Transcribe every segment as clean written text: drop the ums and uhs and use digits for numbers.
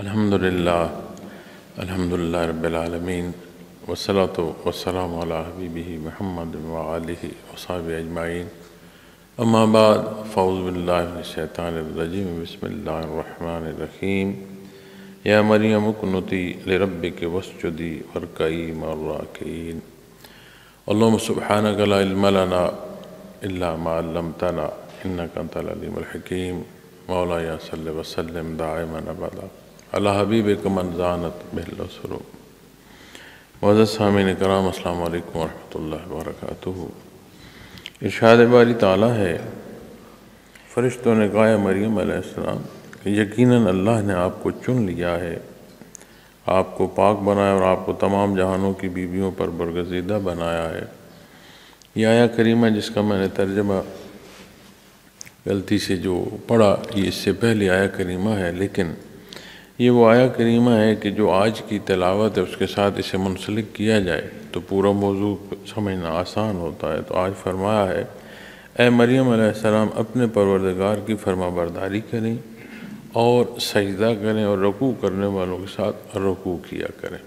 الحمدللہ رب العالمین والصلاة والسلام علی حبیبہ محمد وآلہ وصحبہ اجمعین اما بعد فاعوذ باللہ من الشیطان الرجیم بسم اللہ الرحمن الرحیم یا مریم اقنتی لربک واسجدی وارکعی مع الراکعین اللہم سبحانک لا علم لنا الا ما علمتنا انک انت العلیم الحکیم مولایا صلی وسلم دائما ابدا علی حبیبک من زانت بہل سرو معزز سامعین کرام السلام علیکم ورحمۃ اللہ وبرکاتہ۔ ارشاد باری تعالیٰ ہے، فرشتوں نے کہا مریم علیہ السلام یقیناً اللہ نے آپ کو چن لیا ہے، آپ کو پاک بنایا اور آپ کو تمام جہانوں کی بیویوں پر برگزیدہ بنایا ہے۔ یہ آیہ کریمہ جس کا میں نے ترجمہ غلطی سے جو پڑھا، یہ اس سے پہلے آیہ کریمہ ہے، لیکن یہ وہ آیہ کریمہ ہے کہ جو آج کی تلاوت ہے اس کے ساتھ اسے منسلک کیا جائے تو پورا موضوع سمجھنا آسان ہوتا ہے۔ تو آج فرمایا ہے، اے مریم علیہ السلام اپنے پروردگار کی فرما برداری کریں اور سجدہ کریں اور رکوع کرنے والوں کے ساتھ رکوع کیا کریں۔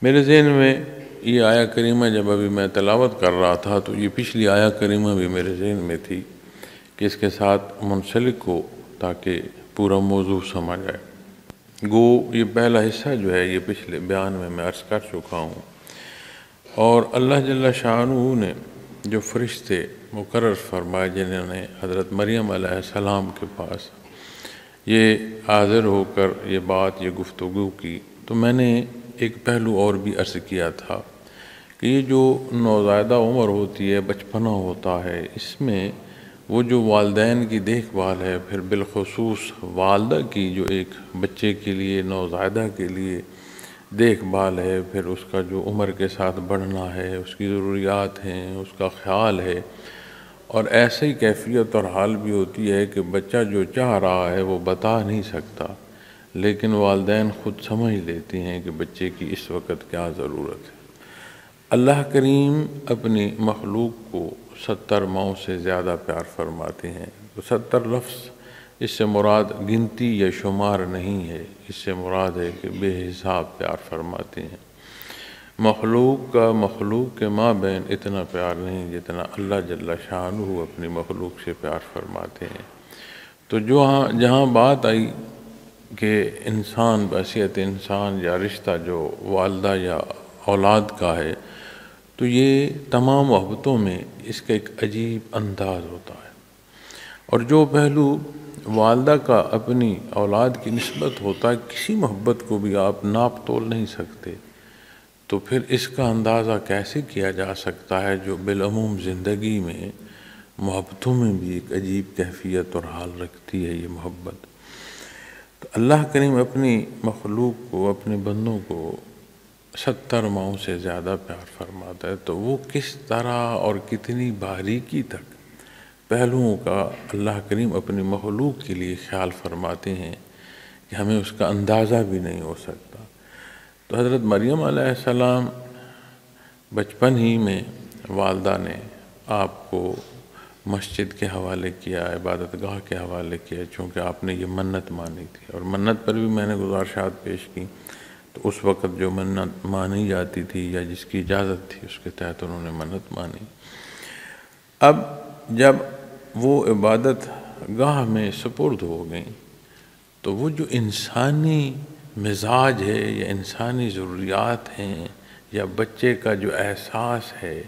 میرے ذہن میں یہ آیہ کریمہ جب ابھی میں تلاوت کر رہا تھا تو یہ پچھلی آیہ کریمہ بھی میرے ذہن میں تھی کہ اس کے ساتھ منسلک ہو تاکہ پورا موضوع سمجھ آئے۔ گو یہ پہلا حصہ جو ہے یہ پچھلے بیان میں عرض کر چکا ہوں، اور اللہ جل شانہ نے جو فرشتے مقرر فرمائے جنہوں نے حضرت مریم علیہ السلام کے پاس یہ حاضر ہو کر یہ گفتگو کی، تو میں نے ایک پہلو اور بھی عرض کیا تھا کہ یہ جو نوزائیدہ عمر ہوتی ہے، بچپنا ہوتا ہے، اس میں وہ جو والدین کی دیکھ بھال ہے، پھر بالخصوص والدہ کی جو ایک بچے کے لیے، نوزائیدہ کے لیے دیکھ بھال ہے، پھر اس کا جو عمر کے ساتھ بڑھنا ہے، اس کی ضروریات ہیں، اس کا خیال ہے، اور ایسی کیفیت اور حال بھی ہوتی ہے کہ بچہ جو چاہ رہا ہے وہ بتا نہیں سکتا، لیکن والدین خود سمجھ لیتی ہیں کہ بچے کی اس وقت کیا ضرورت ہے۔ اللہ کریم اپنی مخلوق کو 70 ماؤں سے زیادہ پیار فرماتے ہیں۔ تو 70 لفظ اس سے مراد گنتی یا شمار نہیں ہے، اس سے مراد ہے کہ بے حساب پیار فرماتے ہیں۔ مخلوق کا مخلوق کے مابین اتنا پیار نہیں جتنا اللہ جل شانہ اپنی مخلوق سے پیار فرماتے ہیں۔ تو جہاں بات آئی کہ انسان بحیثیت انسان یا رشتہ جو والدہ یا اولاد کا ہے، تو یہ تمام محبتوں میں اس کا ایک عجیب انداز ہوتا ہے، اور جو پہلو والدہ کا اپنی اولاد کی نسبت ہوتا ہے، کسی محبت کو بھی آپ ناپ تول نہیں سکتے، تو پھر اس کا اندازہ کیسے کیا جا سکتا ہے جو بالعموم زندگی میں محبتوں میں بھی ایک عجیب کیفیت اور حال رکھتی ہے یہ محبت۔ تو اللہ کریم اپنی مخلوق کو، اپنے بندوں کو 70 ماؤں سے زیادہ پیار فرماتا ہے، تو وہ کس طرح اور کتنی باریکی تک پہلوؤں کا اللہ کریم اپنی مخلوق کے لیے خیال فرماتے ہیں کہ ہمیں اس کا اندازہ بھی نہیں ہو سکتا۔ تو حضرت مریم علیہ السلام بچپن ہی میں والدہ نے آپ کو مسجد کے حوالے کیا، عبادت گاہ کے حوالے کیا، چونکہ آپ نے یہ منت مانی تھی، اور منت پر بھی میں نے گزارشات پیش کی، تو اس وقت جو منت مانی جاتی تھی یا جس کی اجازت تھی اس کے تحت انہوں نے منت مانی۔ اب جب وہ عبادت گاہ میں سپرد ہو گئیں تو وہ جو انسانی مزاج ہے یا انسانی ضروریات ہیں یا بچے کا جو احساس ہے،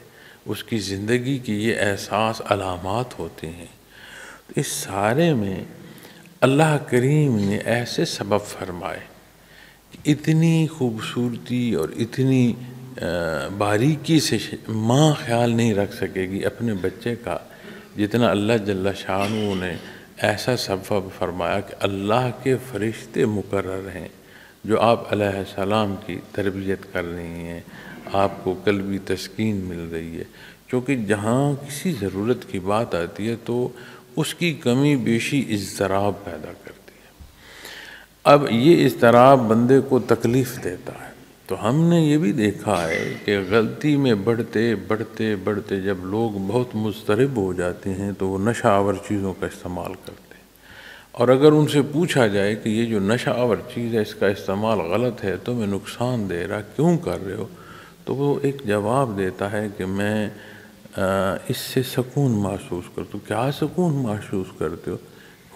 اس کی زندگی کی یہ احساس علامات ہوتے ہیں، تو اس سارے میں اللہ کریم نے ایسے سبب فرمائے کہ اتنی خوبصورتی اور اتنی باریکی سے ماں خیال نہیں رکھ سکے گی اپنے بچے کا جتنا اللہ جل شانہ نے ایسا سبب فرمایا کہ اللہ کے فرشتے مقرر ہیں جو آپ علیہ السلام کی تربیت کر رہی ہیں، آپ کو قلبی تسکین مل رہی ہے، کیونکہ جہاں کسی ضرورت کی بات آتی ہے تو اس کی کمی بیشی اضطراب پیدا کرتی ہے۔ اب یہ اضطراب بندے کو تکلیف دیتا ہے، تو ہم نے یہ بھی دیکھا ہے کہ غلطی میں بڑھتے بڑھتے بڑھتے جب لوگ بہت مضطرب ہو جاتے ہیں تو وہ نشہ آور چیزوں کا استعمال کرتے ہیں، اور اگر ان سے پوچھا جائے کہ یہ جو نشہ آور چیز ہے اس کا استعمال غلط ہے، تمہیں نقصان دے رہا، کیوں کر رہے ہو، تو وہ ایک جواب دیتا ہے کہ میں اس سے سکون محسوس کرتا ہوں۔ کیا سکون محسوس کرتے ہو؟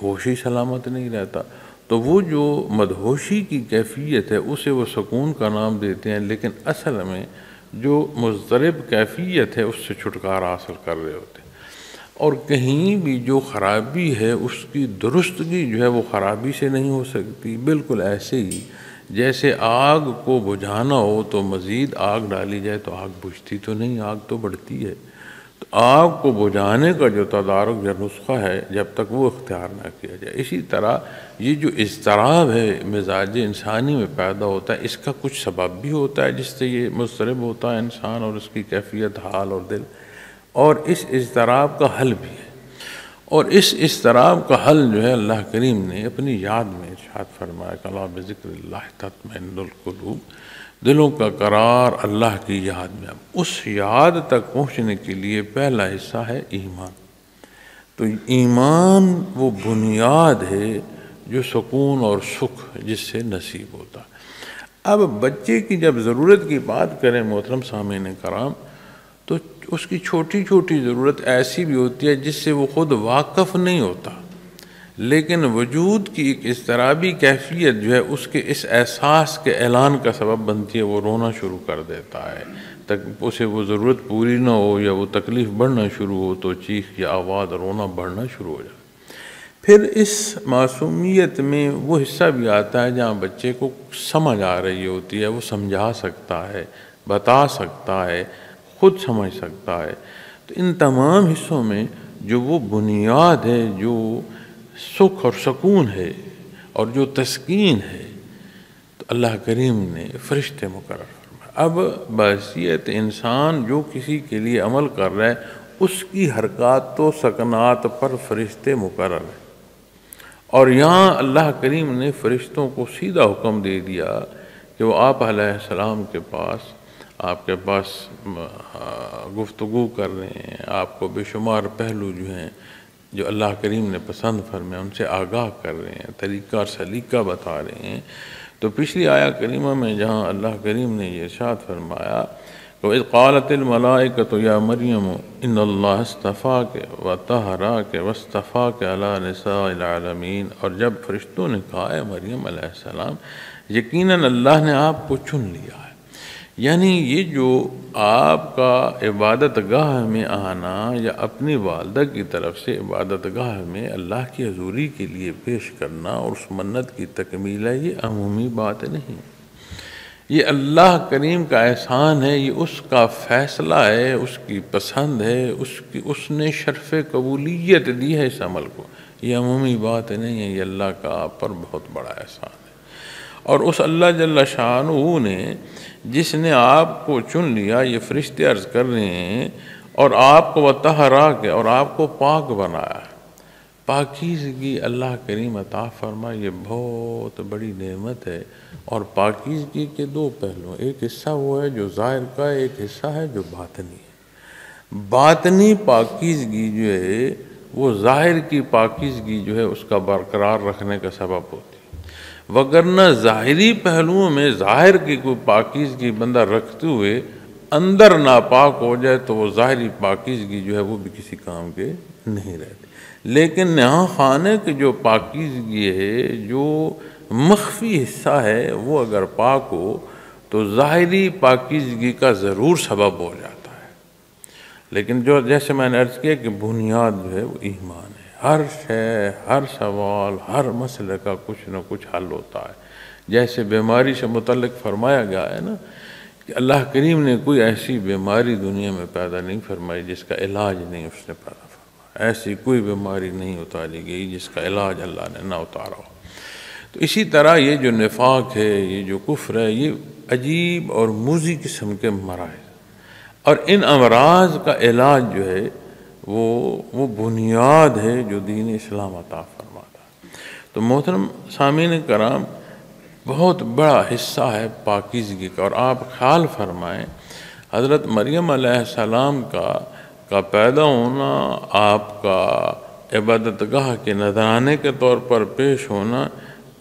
ہوش ہی سلامت نہیں رہتا۔ تو وہ جو مدہوشی کی کیفیت ہے اسے وہ سکون کا نام دیتے ہیں، لیکن اصل میں جو مضطرب کیفیت ہے اس سے چھٹکارا حاصل کر رہے ہوتے ہیں۔ اور کہیں بھی جو خرابی ہے اس کی درستگی جو ہے وہ خرابی سے نہیں ہو سکتی۔ بالکل ایسے ہی جیسے آگ کو بجھانا ہو تو مزید آگ ڈالی جائے تو آگ بجھتی تو نہیں، آگ تو بڑھتی ہے۔ تو آگ کو بجھانے کا جو تدارک یا نسخہ ہے جب تک وہ اختیار نہ کیا جائے، اسی طرح یہ جو اضطراب ہے مزاج انسانی میں پیدا ہوتا ہے، اس کا کچھ سبب بھی ہوتا ہے جس سے یہ مضطرب ہوتا ہے انسان اور اس کی کیفیت حال اور دل، اور اس اضطراب کا حل بھی ہے۔ اور اس اضطراب کا حل جو ہے اللہ کریم نے اپنی یاد میں ارشاد فرمایا کہ الا بذکر اللہ تطمئن القلوب، دلوں کا قرار اللہ کی یاد میں۔ اس یاد تک پہنچنے کے لیے پہلا حصہ ہے ایمان۔ تو ایمان وہ بنیاد ہے جو سکون اور سکھ جس سے نصیب ہوتا ہے۔ اب بچے کی جب ضرورت کی بات کریں محترم سامعین کرام، تو اس کی چھوٹی چھوٹی ضرورت ایسی بھی ہوتی ہے جس سے وہ خود واقف نہیں ہوتا، لیکن وجود کی ایک اضطرابی کیفیت جو ہے اس کے اس احساس کے اعلان کا سبب بنتی ہے، وہ رونا شروع کر دیتا ہے، تک اسے وہ ضرورت پوری نہ ہو یا وہ تکلیف بڑھنا شروع ہو تو چیخ یا آواز رونا بڑھنا شروع ہو جائے۔ پھر اس معصومیت میں وہ حصہ بھی آتا ہے جہاں بچے کو سمجھ آ رہی ہوتی ہے، وہ سمجھا سکتا ہے، بتا سکتا ہے، خود سمجھ سکتا ہے۔ تو ان تمام حصوں میں جو وہ بنیاد ہے، جو سکھ اور سکون ہے اور جو تسکین ہے، تو اللہ کریم نے فرشتے مقرر فرمائے۔ اب بحیثیت انسان جو کسی کے لیے عمل کر رہا ہے اس کی حرکات و سکنات پر فرشتے مقرر ہیں، اور یہاں اللہ کریم نے فرشتوں کو سیدھا حکم دے دیا کہ وہ آپ علیہ السلام کے پاس، آپ کے پاس گفتگو کر رہے ہیں، آپ کو بے شمار پہلو جو ہیں جو اللہ کریم نے پسند فرمائے ان سے آگاہ کر رہے ہیں، طریقہ اور سلیقہ بتا رہے ہیں۔ تو پچھلی آیہ کریمہ میں جہاں اللہ کریم نے یہ ارشاد فرمایا وَإِذْ قَالَتِ الْمَلَائِكَةُ يَا مَرْيَمُ إِنَّ اللَّهَ اصْطَفَاكَ وَطَهَّرَكَ وَاصْطَفَاكَ عَلَى نِسَاءِ الْعَالَمِينَ، اور جب فرشتوں نے کہا ہے مریم علیہ السلام یقیناً اللہ نے آپ کو چن لیا ہے، یعنی یہ جو آپ کا عبادت گاہ میں آنا یا اپنی والدہ کی طرف سے عبادت گاہ میں اللہ کی حضوری کے لیے پیش کرنا اور اس منت کی تکمیل ہے، یہ عمومی بات نہیں، یہ اللہ کریم کا احسان ہے، یہ اس کا فیصلہ ہے، اس کی پسند ہے، اس نے شرف قبولیت دی ہے اس عمل کو، یہ عمومی بات نہیں ہے، یہ اللہ کا آپ پر بہت بڑا احسان ہے۔ اور اس اللہ جل شانہ نے جس نے آپ کو چن لیا، یہ فرشتے عرض کر رہے ہیں، اور آپ کو وطہرا کے اور آپ کو پاک بنایا، پاکیزگی اللہ کریم عطا فرما، یہ بہت بڑی نعمت ہے۔ اور پاکیزگی کے دو پہلو، ایک حصہ وہ ہے جو ظاہر کا ہے، ایک حصہ ہے جو باطنی ہے۔ باطنی پاکیزگی جو ہے وہ ظاہر کی پاکیزگی جو ہے اس کا برقرار رکھنے کا سبب ہوتی ہے، وگرنہ ظاہری پہلوؤں میں ظاہر کی کوئی پاکیزگی بندہ رکھتے ہوئے اندر ناپاک ہو جائے تو وہ ظاہری پاکیزگی جو ہے وہ بھی کسی کام کے نہیں رہتی۔ لیکن یہاں خانے کی جو پاکیزگی ہے، جو مخفی حصہ ہے، وہ اگر پاک ہو تو ظاہری پاکیزگی کا ضرور سبب ہو جاتا ہے۔ لیکن جو جیسے میں نے عرض کیا کہ بنیاد جو ہے وہ ایمان ہے، ہر شے، ہر سوال، ہر مسئلے کا کچھ نہ کچھ حل ہوتا ہے۔ جیسے بیماری سے متعلق فرمایا گیا ہے نا کہ اللہ کریم نے کوئی ایسی بیماری دنیا میں پیدا نہیں فرمائی جس کا علاج نہیں اس نے پیدا فرمایا، ایسی کوئی بیماری نہیں اتاری گئی جس کا علاج اللہ نے نہ اتارا ہو۔ تو اسی طرح یہ جو نفاق ہے، یہ جو کفر ہے، یہ عجیب اور موذی قسم کے مراحل، اور ان امراض کا علاج جو ہے وہ بنیاد ہے جو دین اسلام عطا فرماتا ہے۔ تو محترم سامعین کرام، بہت بڑا حصہ ہے پاکیزگی کا، اور آپ خیال فرمائیں حضرت مریم علیہ السلام کا پیدا ہونا، آپ کا عبادت گاہ کے نذرانے کے طور پر پیش ہونا،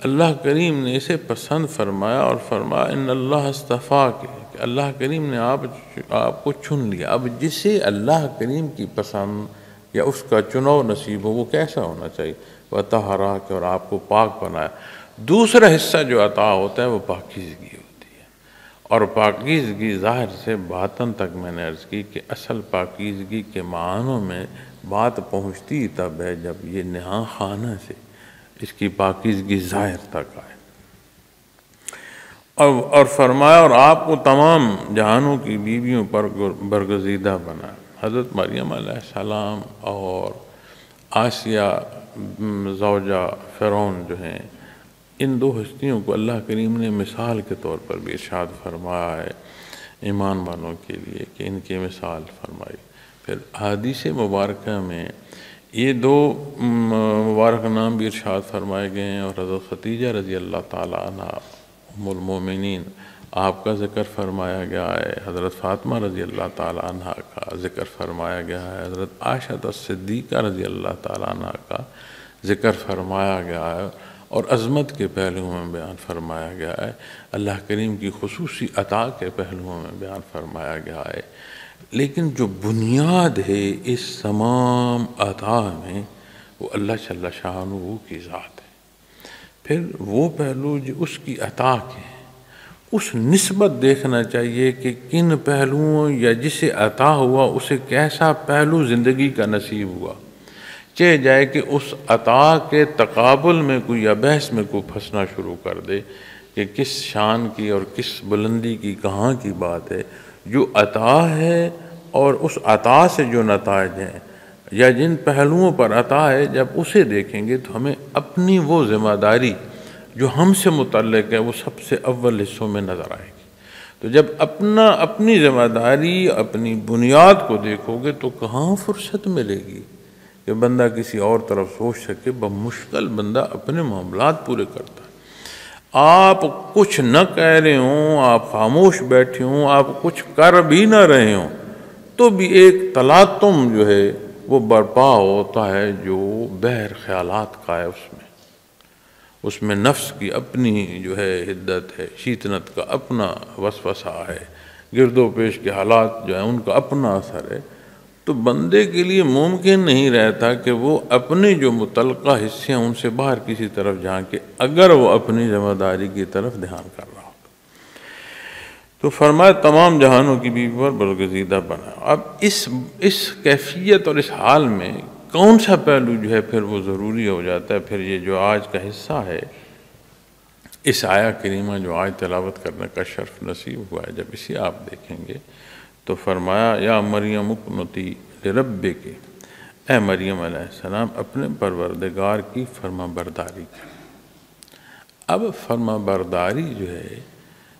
اللہ کریم نے اسے پسند فرمایا اور فرمایا ان اللہ اصطفیٰ کے، کہ اللہ کریم نے آپ کو چن لیا۔ اب جسے اللہ کریم کی پسند یا اس کا چناؤ نصیب ہو وہ کیسا ہونا چاہیے؟ وَطَہَّرَكَ، اور آپ کو پاک بنایا۔ دوسرا حصہ جو عطا ہوتا ہے وہ پاکیزگی ہوتی ہے، اور پاکیزگی ظاہر سے باطن تک میں نے عرض کی کہ اصل پاکیزگی کے معنوں میں بات پہنچتی تب ہے جب یہ نہاں خانہ سے اس کی پاکیزگی ظاہر تک آئے۔ اور فرمایا اور آپ کو تمام جہانوں کی بیویوں پر برگزیدہ بنا۔ حضرت مریم علیہ السلام اور آسیہ زوجہ فرعون جو ہیں، ان دو ہستیوں کو اللہ کریم نے مثال کے طور پر بھی ارشاد فرمایا ہے ایمان والوں کے لیے کہ ان کی مثال فرمائی۔ پھر حدیث مبارکہ میں یہ دو مبارک نام بھی ارشاد فرمائے گئے ہیں، اور حضرت خدیجہ رضی اللہ تعالیٰ عنہ ام المومنین آپ کا ذکر فرمایا گیا ہے، حضرت فاطمہ رضی اللہ تعالیٰ عنہ کا ذکر فرمایا گیا ہے، حضرت عائشہ صدیقہ رضی اللہ تعالیٰ عنہ کا ذکر فرمایا گیا ہے، اور عظمت کے پہلوؤں میں بیان فرمایا گیا ہے، اللہ کریم کی خصوصی عطا کے پہلوؤں میں بیان فرمایا گیا ہے۔ لیکن جو بنیاد ہے اس تمام عطا میں وہ اللہ جل شانہ کی ذات ہے۔ پھر وہ پہلو جو اس کی عطا کے ہیں، اس نسبت دیکھنا چاہیے کہ کن پہلوؤں یا جسے عطا ہوا اسے کیسا پہلو زندگی کا نصیب ہوا، چاہے جائے کہ اس عطا کے تقابل میں کوئی یا بحث میں کوئی پھنسنا شروع کر دے کہ کس شان کی اور کس بلندی کی کہاں کی بات ہے۔ جو عطا ہے اور اس عطا سے جو نتائج ہیں یا جن پہلوؤں پر عطا ہے، جب اسے دیکھیں گے تو ہمیں اپنی وہ ذمہ داری جو ہم سے متعلق ہے وہ سب سے اول حصوں میں نظر آئے گی۔ تو جب اپنی ذمہ داری، اپنی بنیاد کو دیکھو گے تو کہاں فرصت ملے گی کہ بندہ کسی اور طرف سوچ سکے۔ بمشکل بندہ اپنے معاملات پورے کرتا ہے۔ آپ کچھ نہ کہہ رہے ہوں، آپ خاموش بیٹھے ہوں، آپ کچھ کر بھی نہ رہے ہوں، تو بھی ایک تلاطم جو ہے وہ برپا ہوتا ہے جو بحر خیالات کا ہے۔ اس میں نفس کی اپنی جو ہے حدت ہے، شیطنت کا اپنا وسوسہ ہے، گرد و پیش کے حالات جو ہیں ان کا اپنا اثر ہے۔ تو بندے کے لیے ممکن نہیں رہتا کہ وہ اپنے جو متعلقہ حصے ہیں ان سے باہر کسی طرف جھانکے، اگر وہ اپنی ذمہ داری کی طرف دھیان کر رہا ہو۔ تو فرمایا تمام جہانوں کی بیوی پر برگزیدہ بنا۔ اب اس کیفیت اور اس حال میں کون سا پہلو جو ہے پھر وہ ضروری ہو جاتا ہے۔ پھر یہ جو آج کا حصہ ہے، اس آیہ کریمہ جو آج تلاوت کرنے کا شرف نصیب ہوا ہے، جب اسے آپ دیکھیں گے تو فرمایا یا مریم اقنتی لربک، اے مریم علیہ السلام اپنے پروردگار کی فرما برداری کی۔ اب فرما برداری جو ہے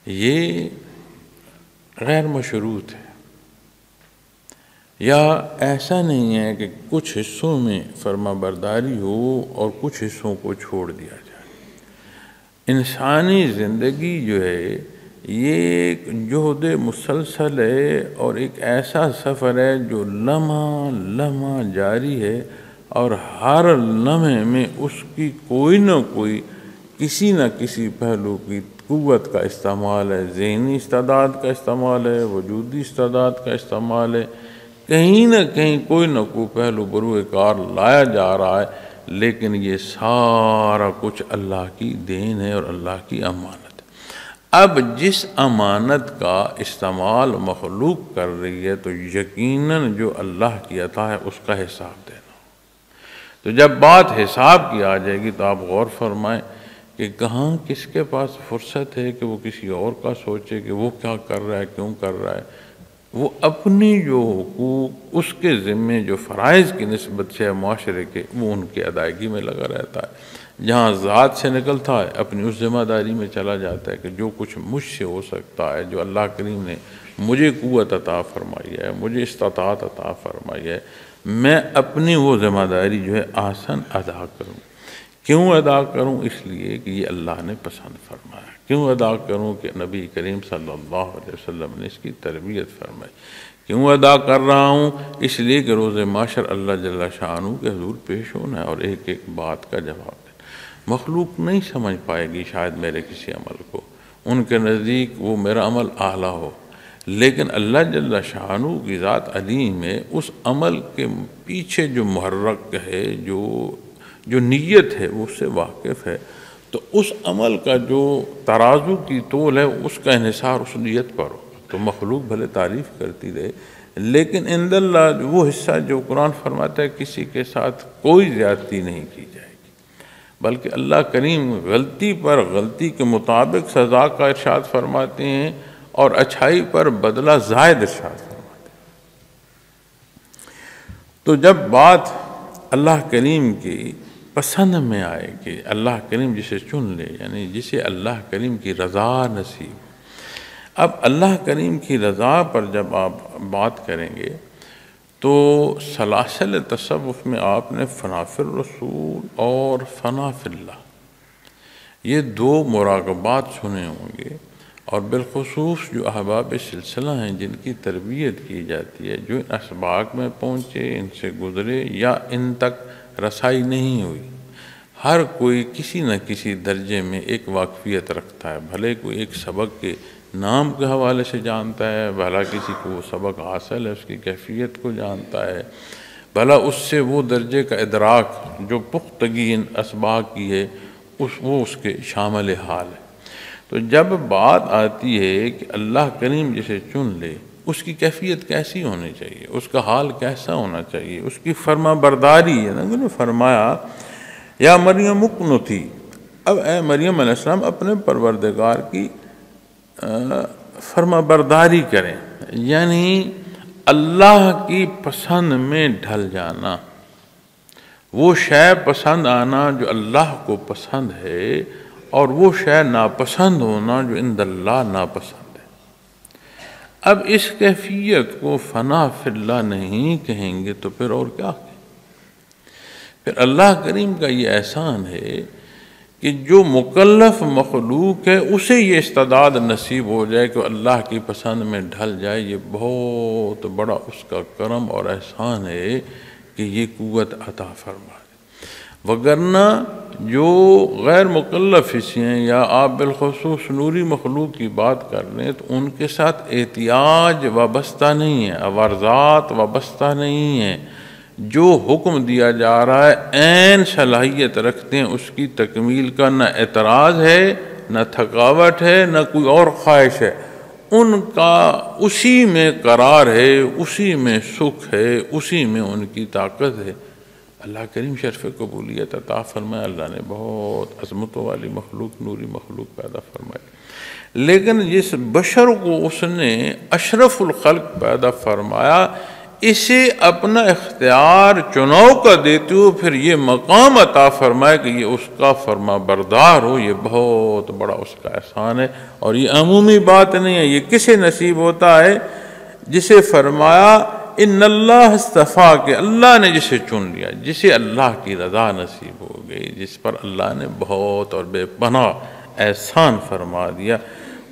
یہ غیر مشروط ہے، یا ایسا نہیں ہے کہ کچھ حصوں میں فرما برداری ہو اور کچھ حصوں کو چھوڑ دیا جائے۔ انسانی زندگی جو ہے یہ ایک جہد مسلسل ہے اور ایک ایسا سفر ہے جو لمحہ لمحہ جاری ہے، اور ہر لمحے میں اس کی کوئی نہ کوئی کسی نہ کسی پہلو کی قوت کا استعمال ہے، ذہنی استعداد کا استعمال ہے، وجودی استعداد کا استعمال ہے، کہیں نہ کہیں کوئی نہ کوئی پہلو بروئے کار لایا جا رہا ہے۔ لیکن یہ سارا کچھ اللہ کی دین ہے اور اللہ کی امانت ہے۔ اب جس امانت کا استعمال مخلوق کر رہی ہے تو یقیناً جو اللہ کی عطا ہے اس کا حساب دینا۔ تو جب بات حساب کی آ جائے گی تو آپ غور فرمائیں کہ کہاں کس کے پاس فرصت ہے کہ وہ کسی اور کا سوچے کہ وہ کیا کر رہا ہے، کیوں کر رہا ہے۔ وہ اپنی جو حقوق، اس کے ذمے جو فرائض کی نسبت سے معاشرے کے، وہ ان کی ادائیگی میں لگا رہتا ہے۔ جہاں ذات سے نکلتا ہے اپنی اس ذمہ داری میں چلا جاتا ہے کہ جو کچھ مجھ سے ہو سکتا ہے، جو اللہ کریم نے مجھے قوت عطا فرمائی ہے، مجھے استطاعت عطا فرمائی ہے، میں اپنی وہ ذمہ داری جو ہے آسن ادا کروں۔ کیوں ادا کروں؟ اس لیے کہ یہ اللہ نے پسند فرمایا۔ کیوں ادا کروں کہ نبی کریم صلی اللہ علیہ وسلم نے اس کی تربیت فرمائی. کیوں ادا کر رہا ہوں؟ اس لیے کہ روز محشر اللہ جل شانہ کے حضور پیش ہونا ہے اور ایک ایک بات کا جواب دینا. مخلوق نہیں سمجھ پائے گی شاید میرے کسی عمل کو، ان کے نزدیک وہ میرا عمل اعلیٰ ہو، لیکن اللہ جل شانہ کی ذات علیم ہے. اس عمل کے پیچھے جو محرک ہے، جو نیت ہے، وہ اس سے واقف ہے. تو اس عمل کا جو ترازو کی تول ہے، اس کا انحصار اس نیت پر ہو. تو مخلوق بھلے تعریف کرتی رہے، لیکن عند اللہ وہ حصہ جو قرآن فرماتا ہے کسی کے ساتھ کوئی زیادتی نہیں کی جائے گی، بلکہ اللہ کریم غلطی پر غلطی کے مطابق سزا کا ارشاد فرماتے ہیں اور اچھائی پر بدلہ زائد ارشاد فرماتے ہیں. تو جب بات اللہ کریم کی پسند میں آئے کہ اللہ کریم جسے چن لے، یعنی جسے اللہ کریم کی رضا نصیب. اب اللہ کریم کی رضا پر جب آپ بات کریں گے تو سلاسل تصوف میں آپ نے فنا فی الرسول اور فنا فی اللہ، یہ دو مراقبات سنے ہوں گے. اور بالخصوص جو احباب سلسلہ ہیں جن کی تربیت کی جاتی ہے، جو ان اسباق میں پہنچے، ان سے گزرے یا ان تک رسائی نہیں ہوئی، ہر کوئی کسی نہ کسی درجے میں ایک واقفیت رکھتا ہے. بھلے کوئی ایک سبق کے نام کے حوالے سے جانتا ہے، بھلا کسی کو وہ سبق حاصل ہے اس کی کیفیت کو جانتا ہے، بھلا اس سے وہ درجے کا ادراک جو پختگی ان اسباق کی ہے وہ اس کے شامل حال ہے. تو جب بات آتی ہے کہ اللہ کریم جسے چن لے، اس کی کیفیت کیسی ہونی چاہیے، اس کا حال کیسا ہونا چاہیے، اس کی فرما برداری ہے نا. فرمایا یا مریم اقنتی، اب اے مریم علیہ السلام اپنے پروردگار کی فرما برداری کریں، یعنی اللہ کی پسند میں ڈھل جانا، وہ شے پسند آنا جو اللہ کو پسند ہے، اور وہ شے ناپسند ہونا جو عند اللہ ناپسند ہے. اب اس کیفیت کو فنا فی اللہ نہیں کہیں گے تو پھر اور کیا کہیں؟ پھر اللہ کریم کا یہ احسان ہے کہ جو مکلف مخلوق ہے اسے یہ استعداد نصیب ہو جائے کہ اللہ کی پسند میں ڈھل جائے. یہ بہت بڑا اس کا کرم اور احسان ہے کہ یہ قوت عطا فرما. وگرنہ جو غیر مکلف حصے ہیں یا آپ بالخصوص نوری مخلوق کی بات کر لیں تو ان کے ساتھ احتیاج وابستہ نہیں ہے، عوارضات وابستہ نہیں ہے. جو حکم دیا جا رہا ہے عین صلاحیت رکھتے ہیں اس کی تکمیل کا، نہ اعتراض ہے، نہ تھکاوٹ ہے، نہ کوئی اور خواہش ہے. ان کا اسی میں قرار ہے، اسی میں سکھ ہے، اسی میں ان کی طاقت ہے. اللہ کریم شرف قبولیت عطا فرمائے. اللہ نے بہت عظمتوں والی مخلوق، نوری مخلوق پیدا فرمائی، لیکن جس بشر کو اس نے اشرف الخلق پیدا فرمایا، اسے اپنا اختیار چناؤ کا دیتے ہو پھر یہ مقام عطا فرمائے کہ یہ اس کا فرما بردار ہو. یہ بہت بڑا اس کا احسان ہے، اور یہ عمومی بات نہیں ہے. یہ کسے نصیب ہوتا ہے؟ جسے فرمایا ان اللہ اصطفیٰ، کہ اللہ نے جسے چن لیا، جسے اللہ کی رضا نصیب ہو گئی، جس پر اللہ نے بہت اور بے پناہ احسان فرما دیا،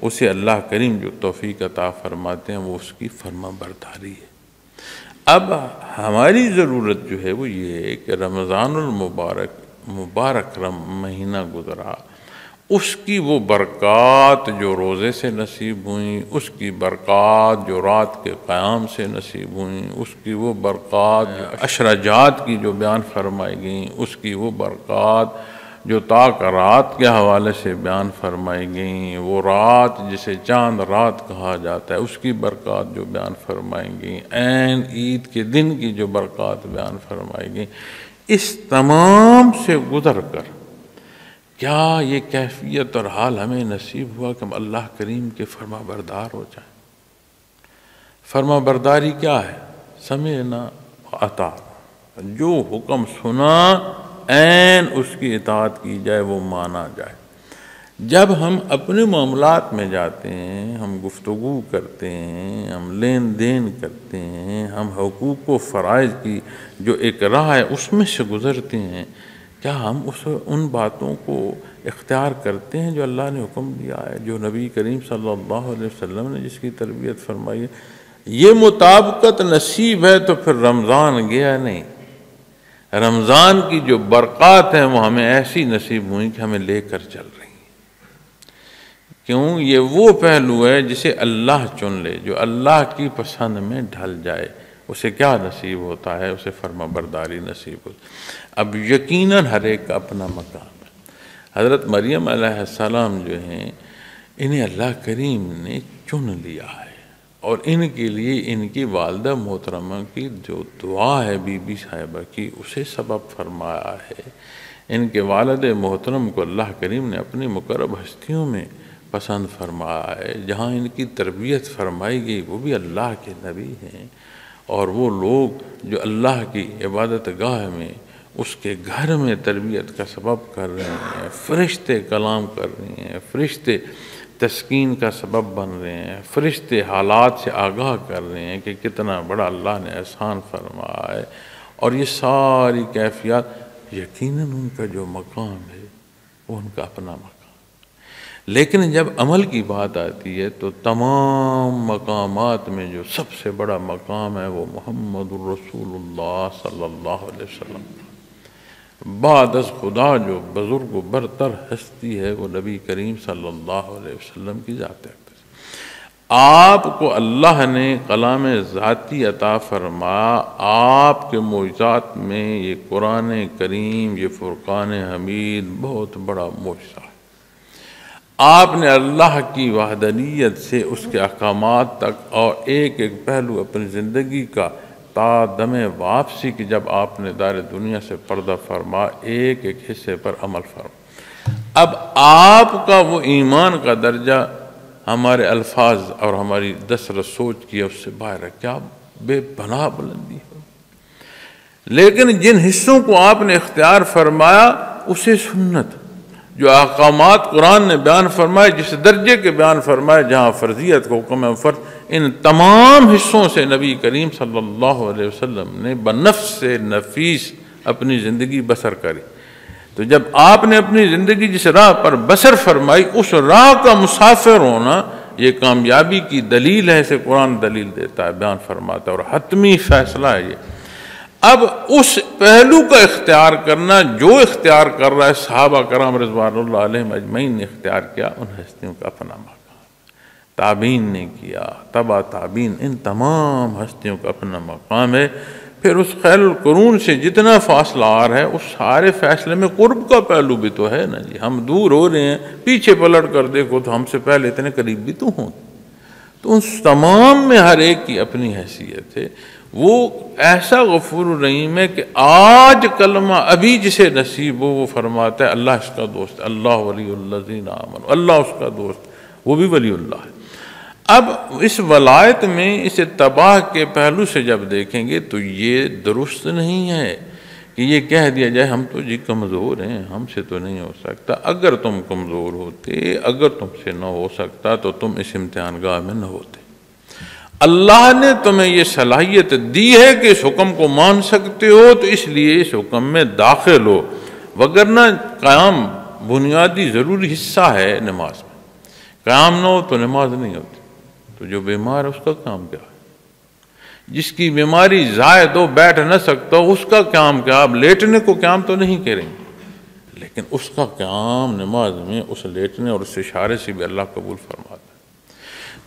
اسے اللہ کریم جو توفیق عطا فرماتے ہیں وہ اس کی فرما برداری ہے. اب ہماری ضرورت جو ہے وہ یہ ہے کہ رمضان المبارک مہینہ گزرا، اس کی وہ برکات جو روزے سے نصیب ہوئیں، اس کی برکات جو رات کے قیام سے نصیب ہوئیں، اس کی وہ برکات جو اشراجات کی جو بیان فرمائی گئیں، اس کی وہ برکات جو تاک رات کے حوالے سے بیان فرمائی گئیں، وہ رات جسے چاند رات کہا جاتا ہے اس کی برکات جو بیان فرمائی گئیں، عین عید کے دن کی جو برکات بیان فرمائی گئیں، اس تمام سے گزر کر کیا یہ کیفیت اور حال ہمیں نصیب ہوا کہ ہم اللہ کریم کے فرما بردار ہو جائیں؟ فرما برداری کیا ہے؟ سمعنا اطعنا، جو حکم سنا عین اس کی اطاعت کی جائے، وہ مانا جائے. جب ہم اپنے معاملات میں جاتے ہیں، ہم گفتگو کرتے ہیں، ہم لین دین کرتے ہیں، ہم حقوق و فرائض کی جو ایک راہ ہے اس میں سے گزرتے ہیں، کیا ہم ان باتوں کو اختیار کرتے ہیں جو اللہ نے حکم دیا ہے، جو نبی کریم صلی اللہ علیہ وسلم نے جس کی تربیت فرمائی ہے؟ یہ مطابقت نصیب ہے تو پھر رمضان گیا نہیں۔ رمضان کی جو برکات ہیں وہ ہمیں ایسی نصیب ہوئی کہ ہمیں لے کر چل رہی ہیں۔ کیوں؟ یہ وہ پہلو ہے جسے اللہ چن لے، جو اللہ کی پسند میں ڈھل جائے، اسے کیا نصیب ہوتا ہے؟ اسے فرما برداری نصیب ہوتا ہے۔ اب یقیناً ہر ایک کا اپنا مقام ہے۔ حضرت مریم علیہ السلام جو ہیں، انہیں اللہ کریم نے چن لیا ہے، اور ان کے لیے ان کی والدہ محترمہ کی جو دعا ہے بی بی صاحبہ کی، اسے سبب فرمایا ہے۔ ان کے والد محترم کو اللہ کریم نے اپنی مقرب ہستیوں میں پسند فرمایا ہے۔ جہاں ان کی تربیت فرمائی گئی وہ بھی اللہ کے نبی ہیں، اور وہ لوگ جو اللہ کی عبادت گاہ میں، اس کے گھر میں تربیت کا سبب کر رہے ہیں، فرشتے کلام کر رہے ہیں، فرشتے تسکین کا سبب بن رہے ہیں، فرشتے حالات سے آگاہ کر رہے ہیں کہ کتنا بڑا اللہ نے احسان فرمایا ہے، اور یہ ساری کیفیات یقیناً ان کا جو مقام ہے وہ ان کا اپنا مقام۔ لیکن جب عمل کی بات آتی ہے تو تمام مقامات میں جو سب سے بڑا مقام ہے وہ محمد الرسول اللہ صلی اللہ علیہ وسلم۔ بعد از خدا جو بزرگ و برتر ہستی ہے وہ نبی کریم صلی اللہ علیہ وسلم کی ذات ہے۔ آپ کو اللہ نے کلام ذاتی عطا فرمایا، آپ کے معجزات میں یہ قرآن کریم، یہ فرقان حمید بہت بڑا معجزہ ہے۔ آپ نے اللہ کی وحدانیت سے اس کے احکامات تک اور ایک ایک پہلو اپنی زندگی کا تا دم واپسی کی، جب آپ نے دار دنیا سے پردہ فرما، ایک ایک حصے پر عمل فرما۔ اب آپ کا وہ ایمان کا درجہ ہمارے الفاظ اور ہماری دسر سوچ کی اس سے باہر ہے، کیا بے پناہ بلندی ہو۔ لیکن جن حصوں کو آپ نے اختیار فرمایا اسے سنت، جو احکامات قرآن نے بیان فرمائے، جس درجے کے بیان فرمائے جہاں فرضیت کو حکم ہے فرض، ان تمام حصوں سے نبی کریم صلی اللہ علیہ وسلم نے بنفس سے نفیس اپنی زندگی بسر کری۔ تو جب آپ نے اپنی زندگی جس راہ پر بسر فرمائی، اس راہ کا مسافر ہونا یہ کامیابی کی دلیل ہے، اسے قرآن دلیل دیتا ہے، بیان فرماتا ہے، اور حتمی فیصلہ ہے یہ۔ اب اس پہلو کا اختیار کرنا جو اختیار کر رہا ہے، صحابہ کرام رضوان اللہ علیہم اجمعین نے اختیار کیا، ان ہستیوں کا اپنا مقام۔ تابعین نے کیا، تبع تابعین، ان تمام ہستیوں کا اپنا مقام ہے۔ پھر اس خیر القرون سے جتنا فاصلہ آ رہا ہے، اس سارے فیصلے میں قرب کا پہلو بھی تو ہے نا جی۔ ہم دور ہو رہے ہیں، پیچھے پلٹ کر دیکھو تو ہم سے پہلے اتنے قریب بھی تو ہوں۔ تو ان تمام میں ہر ایک کی اپنی حیثیت ہے۔ وہ ایسا غفور الرحیم ہے کہ آج کلمہ ابھی جسے نصیب ہو وہ فرماتا ہے اللہ اس کا دوست، اللہ ولی الذین آمنوا، اللہ اس کا دوست، وہ بھی ولی اللہ ہے۔ اب اس ولایت میں اس اتباع کے پہلو سے جب دیکھیں گے تو یہ درست نہیں ہے کہ یہ کہہ دیا جائے ہم تو جی کمزور ہیں، ہم سے تو نہیں ہو سکتا۔ اگر تم کمزور ہوتے، اگر تم سے نہ ہو سکتا تو تم اس امتحان گاہ میں نہ ہوتے۔ اللہ نے تمہیں یہ صلاحیت دی ہے کہ اس حکم کو مان سکتے ہو، تو اس لیے اس حکم میں داخل ہو، وگرنہ قیام بنیادی ضروری حصہ ہے نماز میں۔ قیام نہ ہو تو نماز نہیں ہوتی۔ تو جو بیمار ہے اس کا کام کیا ہے؟ جس کی بیماری زائد ہو، بیٹھ نہ سکتا ہو، اس کا قیام کیا؟ آپ لیٹنے کو قیام تو نہیں کریں گے، لیکن اس کا قیام نماز میں اس لیٹنے اور اس اشارے سے بھی اللہ قبول فرماتا ہے۔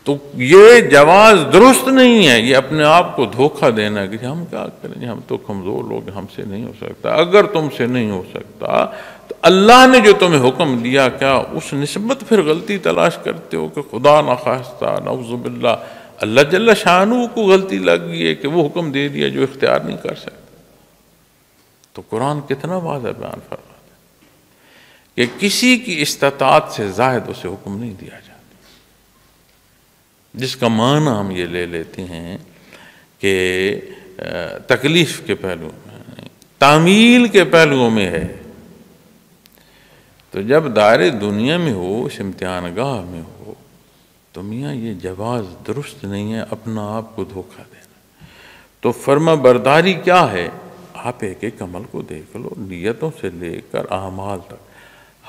تو یہ جواز درست نہیں ہے، یہ اپنے آپ کو دھوکہ دینا کہ ہم کیا کریں، ہم تو کمزور لوگ ہیں، ہم سے نہیں ہو سکتا۔ اگر تم سے نہیں ہو سکتا تو اللہ نے جو تمہیں حکم دیا، کیا اس نسبت پھر غلطی تلاش کرتے ہو کہ خدا نخواستہ نعوذ باللہ اللہ جل شانہ کو غلطی لگ گئی ہے کہ وہ حکم دے دیا جو اختیار نہیں کر سکتا؟ تو قرآن کتنا واضح بیان فرماتا ہے کہ کسی کی استطاعت سے زائد اسے حکم نہیں دیا جاتا، جس کا معنی ہم یہ لے لیتے ہیں کہ تکلیف کے پہلو میں، تعمیل کے پہلوؤں میں ہے۔ تو جب دائرے دنیا میں ہو، اس امتحان گاہ میں ہو، تو میاں یہ جواز درست نہیں ہے اپنا آپ کو دھوکہ دینا۔ تو فرما برداری کیا ہے؟ آپ ایک ایک عمل کو دیکھ لو، نیتوں سے لے کر اعمال تک،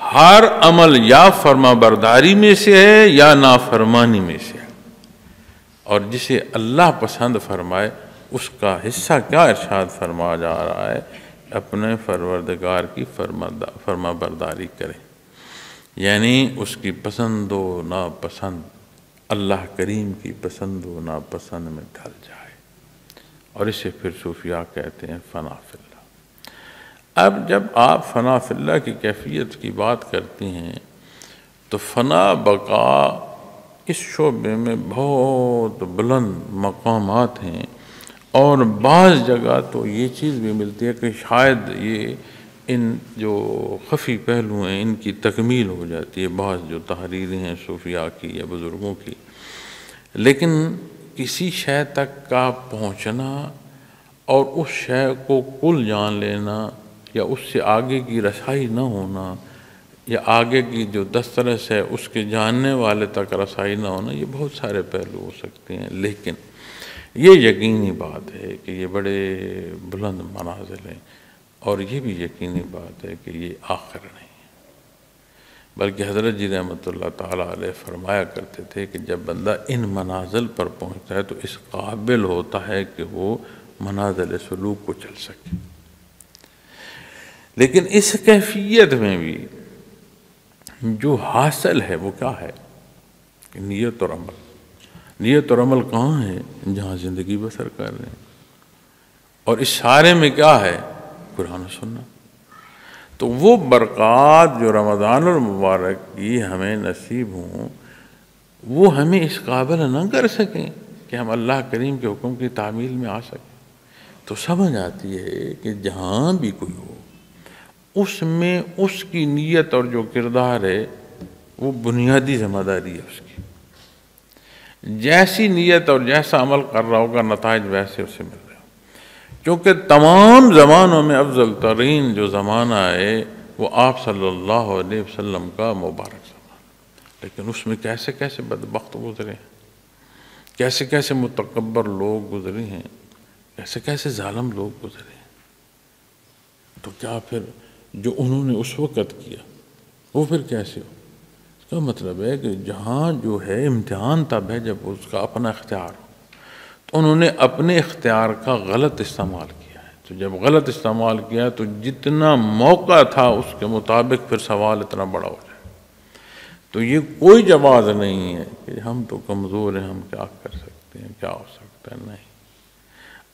ہر عمل یا فرما برداری میں سے ہے یا نافرمانی میں سے ہے، اور جسے اللہ پسند فرمائے اس کا حصہ کیا ارشاد فرما جا رہا ہے، اپنے پروردگار کی فرما برداری کریں، یعنی اس کی پسند و ناپسند، اللہ کریم کی پسند و ناپسند میں ڈھل جائے، اور اسے پھر صوفیاء کہتے ہیں فنا فی اللہ۔ اب جب آپ فنا فی اللہ کی کیفیت کی بات کرتی ہیں تو فنا بقا اس شعبے میں بہت بلند مقامات ہیں، اور بعض جگہ تو یہ چیز بھی ملتی ہے کہ شاید یہ ان جو خفی پہلو ہیں ان کی تکمیل ہو جاتی ہے، بعض جو تحریریں ہیں صوفیاء کی یا بزرگوں کی، لیکن کسی شے تک کا پہنچنا اور اس شے کو کل جان لینا یا اس سے آگے کی رسائی نہ ہونا یا آگے کی جو دسترس ہے اس کے جاننے والے تک رسائی نہ ہونا، یہ بہت سارے پہلو ہو سکتے ہیں، لیکن یہ یقینی بات ہے کہ یہ بڑے بلند منازل ہیں، اور یہ بھی یقینی بات ہے کہ یہ آخر نہیں ہے، بلکہ حضرت جی رحمۃ اللہ تعالیٰ علیہ فرمایا کرتے تھے کہ جب بندہ ان منازل پر پہنچتا ہے تو اس قابل ہوتا ہے کہ وہ منازل سلوک کو چل سکے، لیکن اس کیفیت میں بھی جو حاصل ہے وہ کیا ہے کہ نیت اور عمل۔ نیت اور عمل کہاں ہے؟ جہاں زندگی بسر کر رہے ہیں، اور اس سارے میں کیا ہے؟ قرآن و سنت۔ تو وہ برکات جو رمضان المبارک کی ہمیں نصیب ہوں وہ ہمیں اس قابل نہ کر سکیں کہ ہم اللہ کریم کے حکم کی تعمیل میں آ سکیں، تو سمجھ آتی ہے کہ جہاں بھی کوئی ہو اس میں اس کی نیت اور جو کردار ہے وہ بنیادی ذمہ داری ہے اس کی، جیسی نیت اور جیسا عمل کر رہا ہوگا نتائج ویسے اسے مل رہے ہوں، کیونکہ تمام زمانوں میں افضل ترین جو زمانہ ہے وہ آپ صلی اللہ علیہ وسلم کا مبارک زمانہ، لیکن اس میں کیسے کیسے بدبخت گزرے ہیں، کیسے کیسے متکبر لوگ گزرے ہیں، کیسے کیسے ظالم لوگ گزرے ہیں، تو کیا پھر جو انہوں نے اس وقت کیا وہ پھر کیسے ہو؟ اس کا مطلب ہے کہ جہاں جو ہے امتحان تب ہے جب اس کا اپنا اختیار ہو، تو انہوں نے اپنے اختیار کا غلط استعمال کیا ہے، تو جب غلط استعمال کیا تو جتنا موقع تھا اس کے مطابق پھر سوال اتنا بڑا ہو جائے، تو یہ کوئی جواز نہیں ہے کہ ہم تو کمزور ہیں، ہم کیا کر سکتے ہیں، کیا ہو سکتا ہے، نہیں،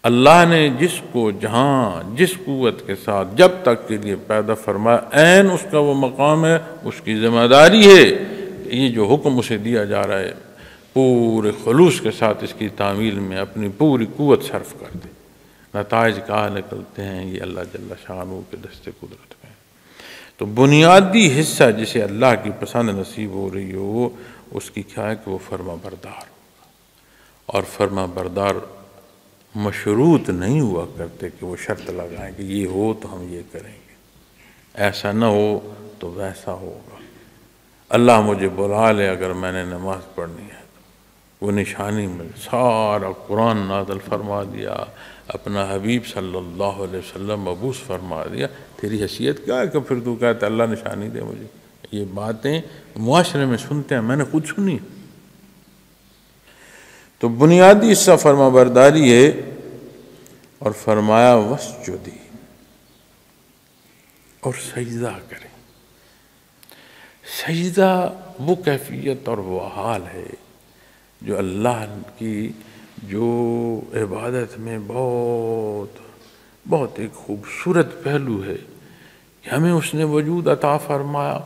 اللہ نے جس کو جہاں جس قوت کے ساتھ جب تک کے لیے پیدا فرمایا عین اس کا وہ مقام ہے، اس کی ذمہ داری ہے کہ یہ جو حکم اسے دیا جا رہا ہے پورے خلوص کے ساتھ اس کی تعمیل میں اپنی پوری قوت صرف کر دے، نتائج کہاں نکلتے ہیں یہ اللہ جل شانہ کے دست قدرت میں۔ تو بنیادی حصہ جسے اللہ کی پسند نصیب ہو رہی ہو اس کی کیا ہے کہ وہ فرما بردار ہو، اور فرما بردار مشروط نہیں ہوا کرتے کہ وہ شرط لگائیں کہ یہ ہو تو ہم یہ کریں گے، ایسا نہ ہو تو ویسا ہوگا، اللہ مجھے بلا لے اگر میں نے نماز پڑھنی ہے تو وہ نشانی میں سارا قرآن نازل فرما دیا، اپنا حبیب صلی اللہ علیہ وسلم مبعوث فرما دیا، تیری حیثیت کیا ہے کہ پھر تو کہتا اللہ نشانی دے مجھے؟ یہ باتیں معاشرے میں سنتے ہیں، میں نے خود سنی۔ تو بنیادی حصہ فرما برداری ہے، اور فرمایا وسجدی، اور سجدہ کریں۔ سجدہ وہ کیفیت اور وہ حال ہے جو اللہ کی جو عبادت میں بہت بہت ایک خوبصورت پہلو ہے کہ ہمیں اس نے وجود عطا فرمایا،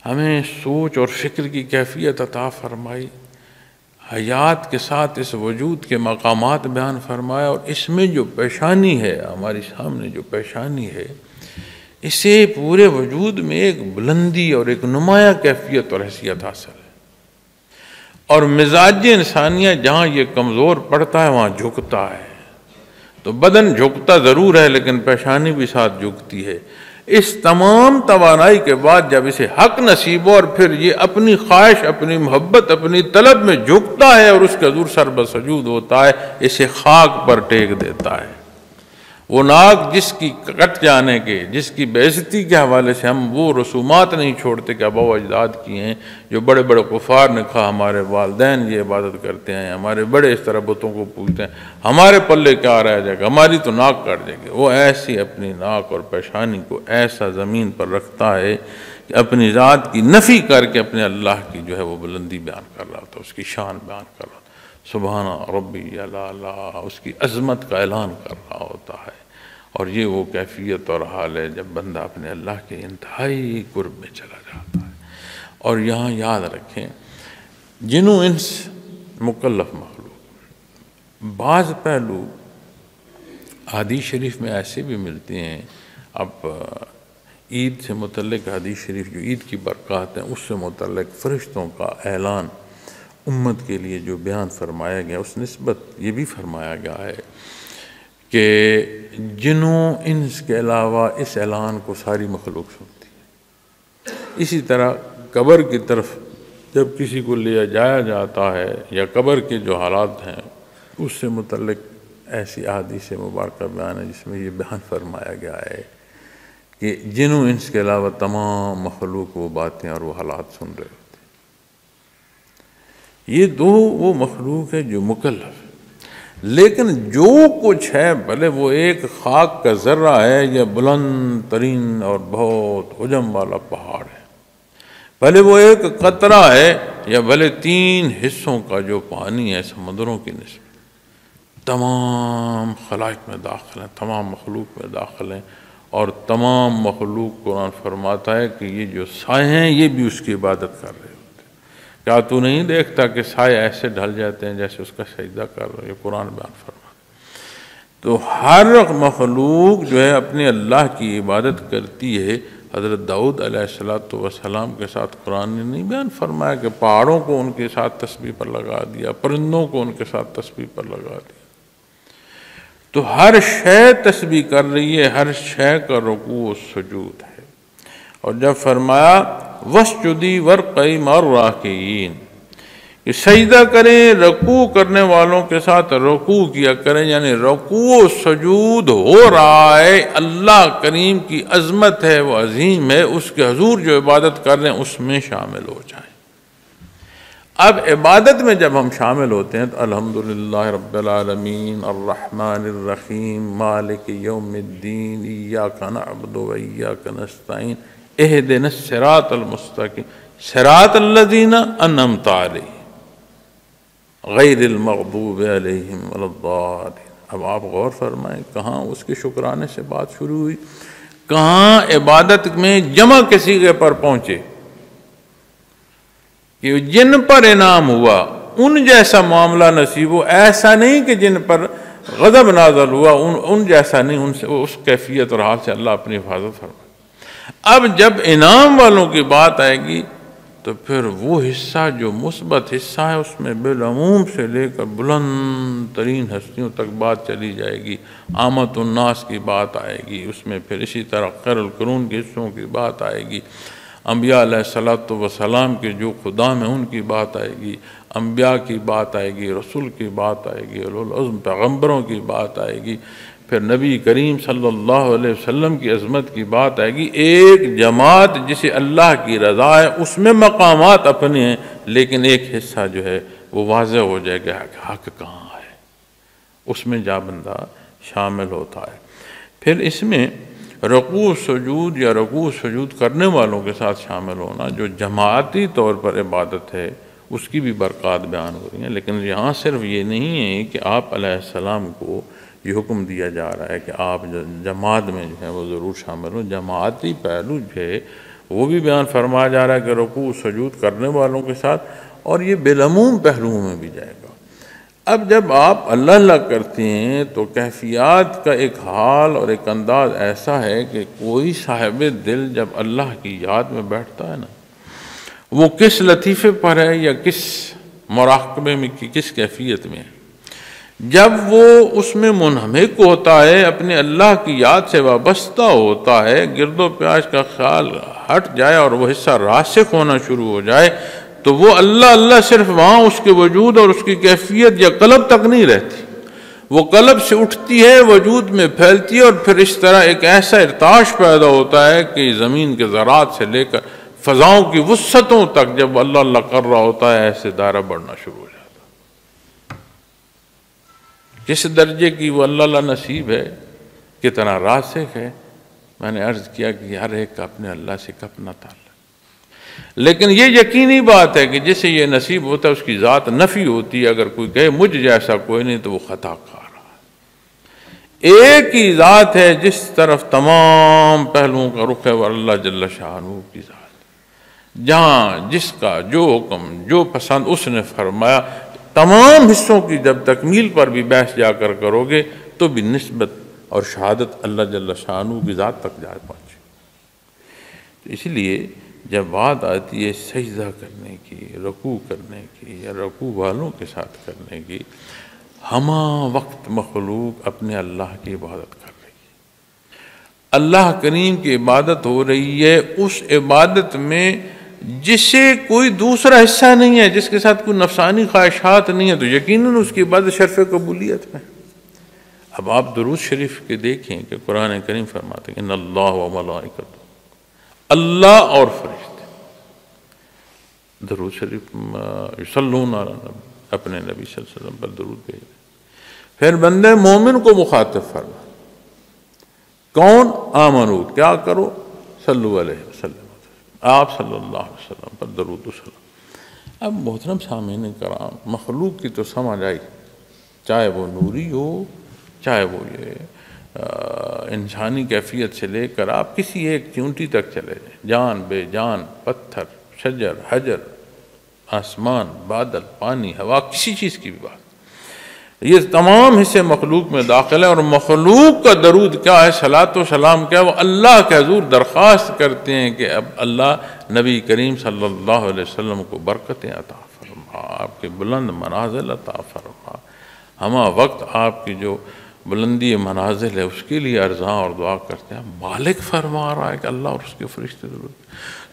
ہمیں سوچ اور فکر کی کیفیت عطا فرمائی، حیات کے ساتھ اس وجود کے مقامات بیان فرمایا، اور اس میں جو پیشانی ہے ہمارے سامنے جو پیشانی ہے اسے پورے وجود میں ایک بلندی اور ایک نمایاں کیفیت اور حیثیت حاصل ہے، اور مزاج انسانیہ جہاں یہ کمزور پڑتا ہے وہاں جھکتا ہے، تو بدن جھکتا ضرور ہے لیکن پیشانی بھی ساتھ جھکتی ہے۔ اس تمام توانائی کے بعد جب اسے حق نصیب ہو اور پھر یہ اپنی خواہش اپنی محبت اپنی طلب میں جھکتا ہے اور اس کے حضور سر بسجود ہوتا ہے، اسے خاک پر ٹیک دیتا ہے، وہ ناک جس کی کٹ جانے کے، جس کی بے عزتی کے حوالے سے ہم وہ رسومات نہیں چھوڑتے کہ آبا و اجداد کی ہیں، جو بڑے بڑے کفار نے کہا ہمارے والدین یہ عبادت کرتے ہیں، ہمارے بڑے اس طرح بتوں کو پوجتے ہیں، ہمارے پلے کیا رہ جائے گا، ہماری تو ناک کاٹ جائے گی۔ وہ ایسی اپنی ناک اور پیشانی کو ایسا زمین پر رکھتا ہے کہ اپنی ذات کی نفی کر کے اپنے اللہ کی جو ہے وہ بلندی بیان کر رہا ہوتا ہے، اس کی شان بیان کر رہا ہوتا ہے، سبحان ربی الاعلیٰ، اس کی عظمت کا اعلان کر رہا ہوتا ہے۔ اور یہ وہ کیفیت اور حال ہے جب بندہ اپنے اللہ کے انتہائی قرب میں چلا جاتا ہے۔ اور یہاں یاد رکھیں، جن و انس مکلف مخلوق، بعض پہلو حدیث شریف میں ایسے بھی ملتے ہیں۔ اب عید سے متعلق حدیث شریف جو عید کی برکات ہیں، اس سے متعلق فرشتوں کا اعلان امت کے لیے جو بیان فرمایا گیا، اس نسبت یہ بھی فرمایا گیا ہے کہ جنوں انس کے علاوہ اس اعلان کو ساری مخلوق سنتی ہے۔ اسی طرح قبر کی طرف جب کسی کو لیا جایا جاتا ہے، یا قبر کے جو حالات ہیں اس سے متعلق ایسی احادیث مبارکہ بیان ہے جس میں یہ بیان فرمایا گیا ہے کہ جنوں انس کے علاوہ تمام مخلوق وہ باتیں اور وہ حالات سن رہے ہوتے ہیں۔ یہ دو وہ مخلوق ہے جو مکلف ہے، لیکن جو کچھ ہے، بھلے وہ ایک خاک کا ذرہ ہے یا بلند ترین اور بہت حجم والا پہاڑ ہے، بھلے وہ ایک قطرہ ہے یا بھلے 3 حصوں کا جو پانی ہے سمندروں کی نسبت، تمام خلائق میں داخل ہیں، تمام مخلوق میں داخل ہیں، اور تمام مخلوق قرآن فرماتا ہے کہ یہ جو سائے ہیں یہ بھی اس کی عبادت کر رہے ہوتے ہیں۔ کیا تو نہیں دیکھتا کہ سائے ایسے ڈھل جاتے ہیں جیسے اس کا سجدہ کر رہے ہیں؟ یہ قرآن بیان فرماتا ہے۔ تو ہر مخلوق جو ہے اپنے اللہ کی عبادت کرتی ہے۔ حضرت داؤد علیہ السلام کے ساتھ قرآن نے نہیں بیان فرمایا کہ پہاڑوں کو ان کے ساتھ تسبیح پر لگا دیا، پرندوں کو ان کے ساتھ تسبیح پر لگا دیا۔ تو ہر شے تسبیح کر رہی ہے، ہر شے کا رکوع و سجود ہے۔ اور جب فرمایا وَاسْجُدِي وَارْكَعِي مَعَ الرَّاكِعِينَ، کہ سجدہ کریں رکوع کرنے والوں کے ساتھ رکوع کیا کریں، یعنی رکوع و سجود ہو رہا ہے، اللہ کریم کی عظمت ہے، وہ عظیم ہے، اس کے حضور جو عبادت کر رہے ہیں اس میں شامل ہو جائیں۔ اب عبادت میں جب ہم شامل ہوتے ہیں تو الحمدللہ رب العالمین الرحمن الرحیم مالک یوم الدین ایاک نعبد و ایاک نستعین اہدنا الصراط المستقیم صراط الذین انعمت علیہم غیر المغضوب علیہم ولا الضالین۔ اب آپ غور فرمائیں، کہاں اس کے شکرانے سے بات شروع ہوئی، کہاں عبادت میں جمع کے صیغے پر پہنچے کہ جن پر انعام ہوا ان جیسا معاملہ نصیب ہو۔ ایسا نہیں کہ جن پر غضب نازل ہوا ان جیسا نہیں، ان سے اس کیفیت اور حال سے اللہ اپنی حفاظت فرمائے۔ اب جب انعام والوں کی بات آئے گی تو پھر وہ حصہ جو مثبت حصہ ہے اس میں بالعموم سے لے کر بلند ترین ہستیوں تک بات چلی جائے گی۔ عامت الناس کی بات آئے گی، اس میں پھر اسی طرح خیر القرون کے حصوں کی بات آئے گی، انبیاء علیہ السلام کے جو خدا میں ان کی بات آئے گی، انبیاء کی بات آئے گی، رسول کی بات آئے گی، اولو العزم پیغمبروں کی بات آئے گی، پھر نبی کریم صلی اللہ علیہ وسلم کی عظمت کی بات آئے گی۔ ایک جماعت جسے اللہ کی رضا ہے اس میں مقامات اپنے ہیں، لیکن ایک حصہ جو ہے وہ واضح ہو جائے گا کہ حق کہاں ہے، اس میں جا بندہ شامل ہوتا ہے۔ پھر اس میں رکوع سجود یا رکوع سجود کرنے والوں کے ساتھ شامل ہونا جو جماعتی طور پر عبادت ہے، اس کی بھی برکات بیان ہو رہی ہیں۔ لیکن یہاں صرف یہ نہیں ہے کہ آپ علیہ السلام کو یہ حکم دیا جا رہا ہے کہ آپ جماعت میں جو ہے وہ ضرور شامل ہوں، جماعتی پہلو جو ہے وہ بھی بیان فرمایا جا رہا ہے کہ رکوع سجود کرنے والوں کے ساتھ، اور یہ بالعموم پہلوؤں میں بھی جائے گا۔ اب جب آپ اللہ اللہ کرتے ہیں تو کیفیات کا ایک حال اور ایک انداز ایسا ہے کہ کوئی صاحب دل جب اللہ کی یاد میں بیٹھتا ہے نا، وہ کس لطیفے پر ہے یا کس مراقبے میں کس کیفیت میں ہے، جب وہ اس میں منہمک ہوتا ہے، اپنے اللہ کی یاد سے وابستہ ہوتا ہے، گرد و پیاش کا خیال ہٹ جائے اور وہ حصہ راسخ ہونا شروع ہو جائے، تو وہ اللہ اللہ صرف وہاں اس کے وجود اور اس کی کیفیت یا قلب تک نہیں رہتی، وہ قلب سے اٹھتی ہے، وجود میں پھیلتی ہے، اور پھر اس طرح ایک ایسا ارتعاش پیدا ہوتا ہے کہ زمین کے ذرات سے لے کر فضاؤں کی وسعتوں تک جب اللہ اللہ کر رہا ہوتا ہے ایسے دائرہ بڑھنا شروع ہو جاتا ہے۔ جس درجے کی وہ اللہ اللہ نصیب ہے، کتنا راسخ ہے، میں نے عرض کیا کہ ہر ایک کا اپنے اللہ سے اپنا تعلق، لیکن یہ یقینی بات ہے کہ جسے یہ نصیب ہوتا ہے اس کی ذات نفی ہوتی ہے۔ اگر کوئی کہے مجھ جیسا کوئی نہیں تو وہ خطا کار ہے۔ ایک ہی ذات ہے جس طرف تمام پہلوؤں کا رخ ہے، وہ اللہ جل شانہ کی ذات، جہاں جس کا جو حکم جو پسند اس نے فرمایا۔ تمام حصوں کی جب تکمیل پر بھی بحث جا کر کرو گے تو بھی نسبت اور شہادت اللہ جل شانہ کی ذات تک جا پہنچے۔ اس لیے جب بات آتی ہے سجدہ کرنے کی، رکوع کرنے کی یا رکوع والوں کے ساتھ کرنے کی، ہمہ وقت مخلوق اپنے اللہ کی عبادت کر رہی ہے، اللہ کریم کی عبادت ہو رہی ہے، اس عبادت میں جسے کوئی دوسرا حصہ نہیں ہے، جس کے ساتھ کوئی نفسانی خواہشات نہیں ہے، تو یقیناً اس کی عبادت شرف قبولیت میں۔ اب آپ درود شریف کے دیکھیں کہ قرآن کریم فرماتے ہیں ان اللہ و ملائکۃ، اللہ اور فرشتے درود شریف یصلون علی النبی، اپنے نبی صلی اللہ علیہ وسلم پر درود بھیجتے۔ پھر بندے مومن کو مخاطب فرما، کون؟ آمنو، کیا کرو؟ صلو علیہ وسلم، آپ صلی اللہ علیہ وسلم پر درود و سلام۔ اب محترم سامعین کرام، مخلوق کی تو سمجھ آئی، چاہے وہ نوری ہو، چاہے وہ یہ انسانی کیفیت سے لے کر آپ کسی ایک چونٹی تک چلے جائیں، جان بے جان، پتھر، شجر، حجر، آسمان، بادل، پانی، ہوا، کسی چیز کی بھی بات، یہ تمام حصے مخلوق میں داخل ہے۔ اور مخلوق کا درود کیا ہے، صلاۃ و سلام کیا ہے، وہ اللہ کے حضور درخواست کرتے ہیں کہ اب اللہ نبی کریم صلی اللہ علیہ وسلم کو برکتیں عطا فرما، آپ کے بلند منازل عطا فرما، ہمہ وقت آپ کی جو بلندی منازل ہے اس کے لیے عرضاں اور دعا کرتے ہیں۔ مالک فرما رہا ہے کہ اللہ اور اس کے فرشتے درود۔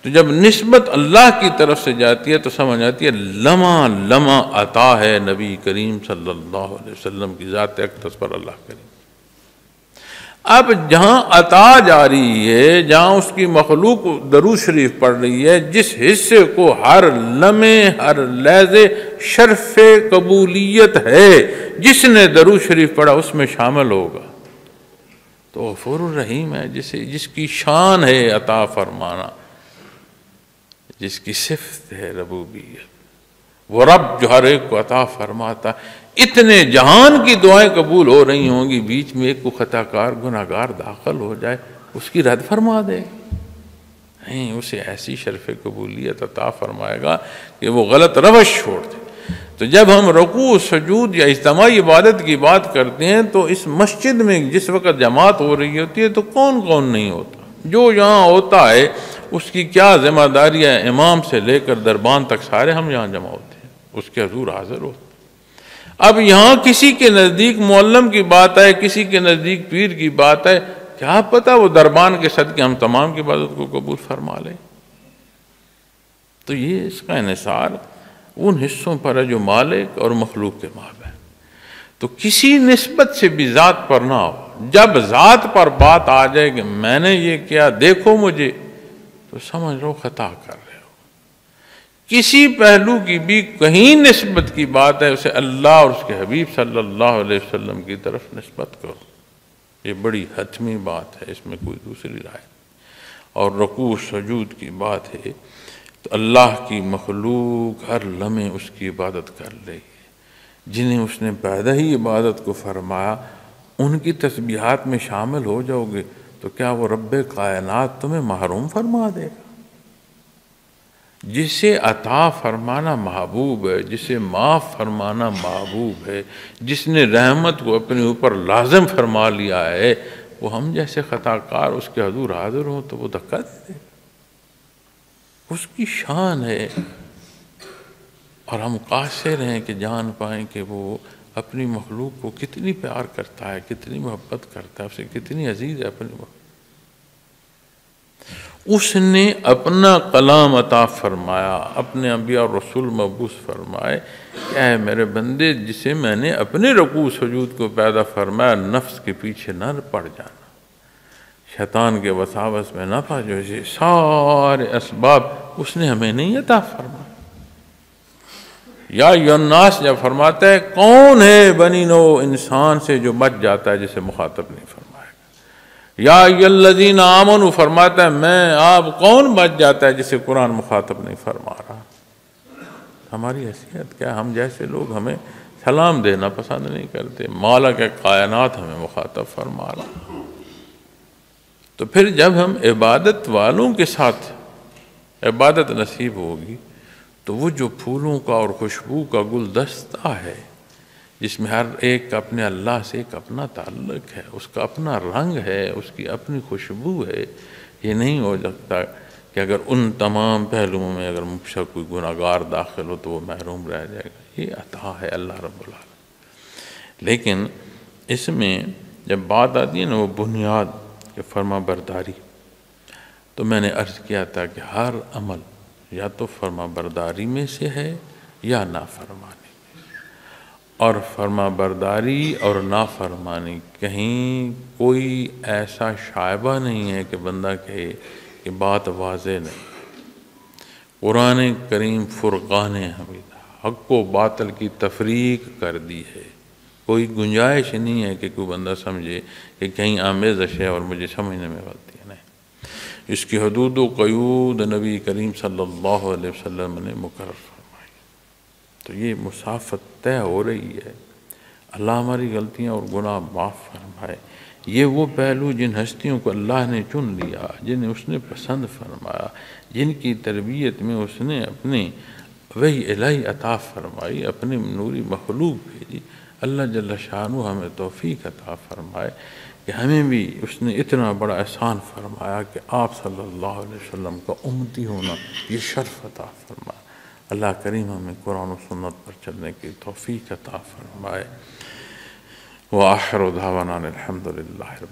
تو جب نسبت اللہ کی طرف سے جاتی ہے تو سمجھ آتی ہے لمحہ لمحہ عطا ہے نبی کریم صلی اللہ علیہ وسلم کی ذات اقدس پر اللہ کریم۔ اب جہاں عطا جاری ہے، جہاں اس کی مخلوق درود شریف پڑھ رہی ہے، جس حصے کو ہر لمحے ہر لحظے شرف قبولیت ہے، جس نے درود شریف پڑھا اس میں شامل ہوگا، تو غفور الرحیم ہے، جس کی شان ہے عطا فرمانا، جس کی صفت ہے ربوبیت، وہ رب جو ہر ایک کو عطا فرماتا۔ اتنے جہان کی دعائیں قبول ہو رہی ہوں گی، بیچ میں ایک کو خطا کار گناہ گار داخل ہو جائے اس کی رد فرما دے، نہیں، اسے ایسی شرف قبولیت عطا فرمائے گا کہ وہ غلط روش چھوڑ دے۔ تو جب ہم رکوع سجود یا اجتماعی عبادت کی بات کرتے ہیں تو اس مسجد میں جس وقت جماعت ہو رہی ہوتی ہے تو کون کون نہیں ہوتا؟ جو یہاں ہوتا ہے اس کی کیا ذمہ داری ہے، امام سے لے کر دربان تک سارے ہم یہاں جمع ہوتے ہیں، اس کے حضور حاضر ہوتے ہیں۔ اب یہاں کسی کے نزدیک معلم کی بات ہے، کسی کے نزدیک پیر کی بات ہے، کیا پتہ وہ دربان کے صدقے ہم تمام کی عبادت کو قبول فرما لیں۔ تو یہ اس کا انحصار ان حصوں پر ہے جو مالک اور مخلوق کے مابین۔ تو کسی نسبت سے بھی ذات پر نہ ہو۔ جب ذات پر بات آ جائے کہ میں نے یہ کیا دیکھو مجھے، تو سمجھ لو خطا کر رہے ہو۔ کسی پہلو کی بھی کہیں نسبت کی بات ہے اسے اللہ اور اس کے حبیب صلی اللہ علیہ وسلم کی طرف نسبت کرو، یہ بڑی حتمی بات ہے، اس میں کوئی دوسری رائے۔ اور رکوع سجود کی بات ہے تو اللہ کی مخلوق ہر لمحے اس کی عبادت کر رہی ہے، جنہیں اس نے پیدا ہی عبادت کو فرمایا، ان کی تسبیحات میں شامل ہو جاؤ گے تو کیا وہ رب کائنات تمہیں محروم فرما دے گا؟ جسے عطا فرمانا محبوب ہے، جسے معاف فرمانا محبوب ہے، جس نے رحمت کو اپنے اوپر لازم فرما لیا ہے، وہ ہم جیسے خطا کار اس کے حضور حاضر ہوں تو وہ دھکا دے دے گا۔ اس کی شان ہے، اور ہم قاصر ہیں کہ جان پائیں کہ وہ اپنی مخلوق کو کتنی پیار کرتا ہے، کتنی محبت کرتا ہے، اسے کتنی عزیز ہے اپنی مخلوق۔ اس نے اپنا کلام عطا فرمایا، اپنے انبیاء اور رسول مبعوث فرمائے کہ اے میرے بندے، جسے میں نے اپنے رکوع سجود کو پیدا فرمایا، نفس کے پیچھے نہ پڑ جانا، شیطان کے وساوس میں نہ پا جو، سارے اسباب اس نے ہمیں نہیں عطا فرمایا۔ یا ایھا الناس جب فرماتا ہے کون ہے بنی نو انسان سے جو بچ جاتا ہے جسے مخاطب نہیں فرمائے گا، یا ایھا الذین آمنوا فرماتا ہے میں آپ کون بچ جاتا ہے جسے قرآن مخاطب نہیں فرما رہا۔ ہماری حیثیت کیا؟ ہم جیسے لوگ ہمیں سلام دینا پسند نہیں کرتے، مالک کائنات ہمیں مخاطب فرما رہا۔ تو پھر جب ہم عبادت والوں کے ساتھ عبادت نصیب ہوگی تو وہ جو پھولوں کا اور خوشبو کا گلدستہ ہے، جس میں ہر ایک اپنے اللہ سے ایک اپنا تعلق ہے، اس کا اپنا رنگ ہے، اس کی اپنی خوشبو ہے، یہ نہیں ہو سکتا کہ اگر ان تمام پہلوؤں میں اگر مجھ سے کوئی گناہگار داخل ہو تو وہ محروم رہ جائے گا۔ یہ عطا ہے اللہ رب العالمین۔ لیکن اس میں جب بات آتی ہے نا وہ بنیاد کہ فرما برداری، تو میں نے عرض کیا تھا کہ ہر عمل یا تو فرما برداری میں سے ہے یا نافرمانی میں سے، اور فرما برداری اور نافرمانی کہیں کوئی ایسا شائبہ نہیں ہے کہ بندہ کہے کہ بات واضح نہیں۔ قرآن کریم فرقان حمید، حق و باطل کی تفریق کر دی ہے، کوئی گنجائش نہیں ہے کہ کوئی بندہ سمجھے کہ کہیں آمیزش ہے اور مجھے سمجھنے میں غلطی ہے، نہیں۔ اس کی حدود و قیود نبی کریم صلی اللہ علیہ وسلم نے مقرر فرمائی، تو یہ مسافت طے ہو رہی ہے۔ اللہ ہماری غلطیاں اور گناہ معاف فرمائے۔ یہ وہ پہلو جن ہستیوں کو اللہ نے چن لیا، جنہیں اس نے پسند فرمایا، جن کی تربیت میں اس نے اپنے وحی الہی عطا فرمائی، اپنے نوری مخلوق بھیجی، اللہ جل شانہ ہمیں توفیق عطا فرمائے کہ ہمیں بھی اس نے اتنا بڑا احسان فرمایا کہ آپ صلی اللہ علیہ وسلم کا امتی ہونا یہ شرف عطا فرمائے۔ اللہ کریم ہمیں قرآن و سنت پر چلنے کی توفیق عطا فرمائے۔ وآخر دعوانا الحمد للہ۔